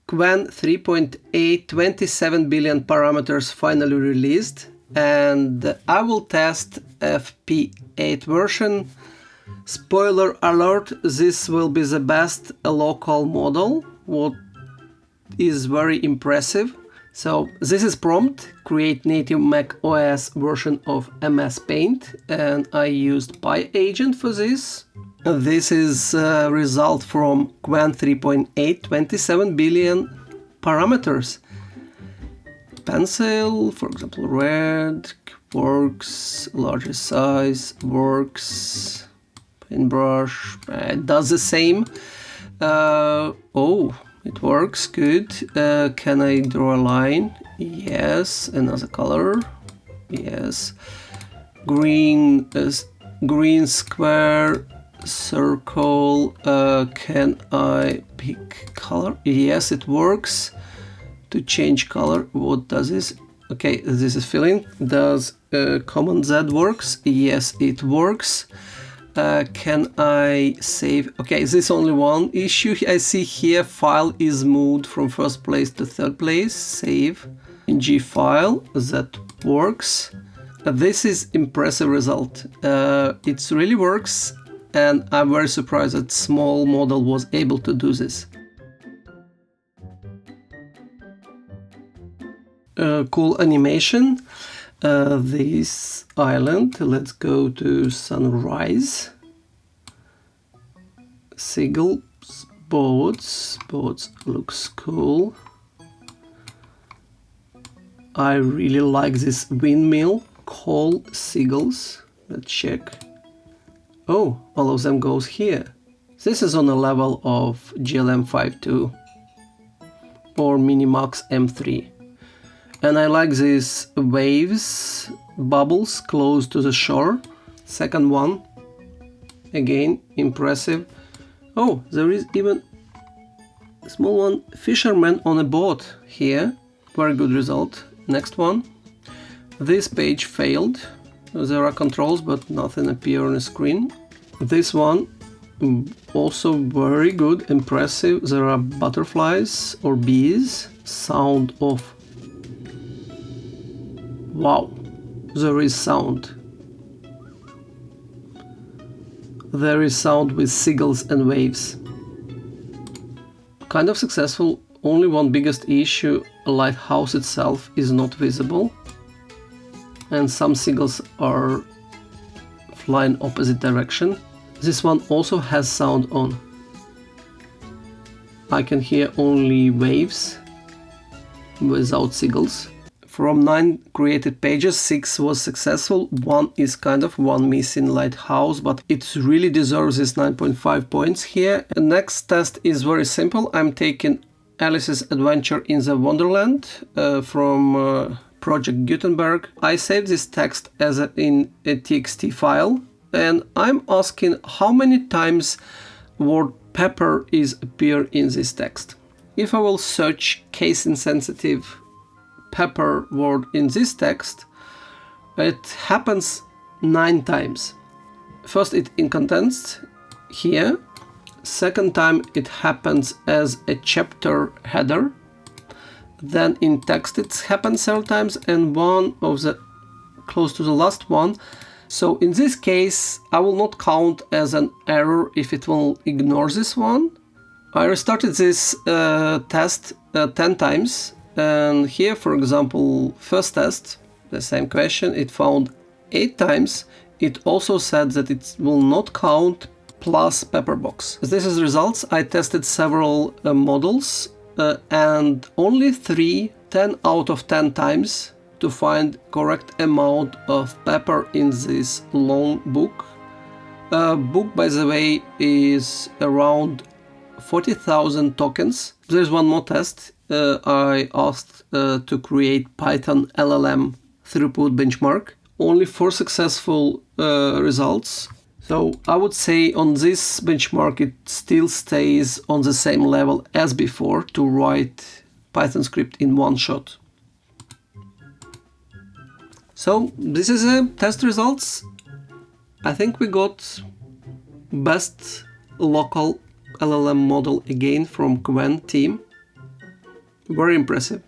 Qwen 3.8-27 billion parameters finally released, and I will test FP8 version. Spoiler alert, this will be the best local model, what is very impressive. So this is prompt, create native macOS version of MS Paint, and I used PyAgent for this. This is a result from Qwen 3.8-27 billion parameters. Pencil, for example, red, works, larger size, works, paintbrush, it does the same. Oh, it works, good. Can I draw a line? Yes. Another color? Yes. Green, green square, circle. Can I pick color? Yes, it works. To change color, what does this? Okay, this is filling. Does Command Z works? Yes, it works. Can I save? Okay, this is only one issue I see here. File is moved from first place to third place. Save in G file. That works. This is impressive result. It really works, and I'm very surprised that small model was able to do this. Cool animation. This island, let's go to sunrise. Seagulls, boats looks cool. I really like this windmill, coal, seagulls. Let's check. Oh, all of them goes here. This is on a level of GLM 5.2 or Minimax M3. And I like these waves, bubbles close to the shore. Second one, again, impressive. Oh, there is even a small one, fisherman on a boat here. Very good result. Next one. This page failed. There are controls, but nothing appears on the screen. This one, also very good, impressive. There are butterflies or bees. Sound of... Wow, there is sound. There is sound with seagulls and waves. Kind of successful. Only one biggest issue, Lighthouse itself is not visible. And some seagulls are flying opposite direction. This one also has sound on. I can hear only waves without seagulls. From 9 created pages, 6 was successful, 1 is one missing, Lighthouse, but it really deserves this 9.5 points here. The next test is very simple. I'm taking Alice's Adventure in the Wonderland from Project Gutenberg. I saved this text as in a TXT file, and I'm asking how many times word pepper is appear in this text. If I will search case-insensitive pepper word in this text, it happens 9 times. First it in contents here, second time it happens as a chapter header, then in text it happens several times, and one of the close to the last one. So in this case I will not count as an error if it will ignore this one. I restarted this test 10 times. And here, for example, first test, the same question, it found 8 times. It also said that it will not count plus pepperbox. This is results. I tested several models and only 10 out of 10 times to find correct amount of pepper in this long book. Book, by the way, is around 40,000 tokens. There's one more test. I asked to create Python LLM throughput benchmark. Only 4 successful results. So I would say on this benchmark it still stays on the same level as before to write Python script in one shot. So this is the test results. I think we got best local LLM model again from Qwen team. Very impressive.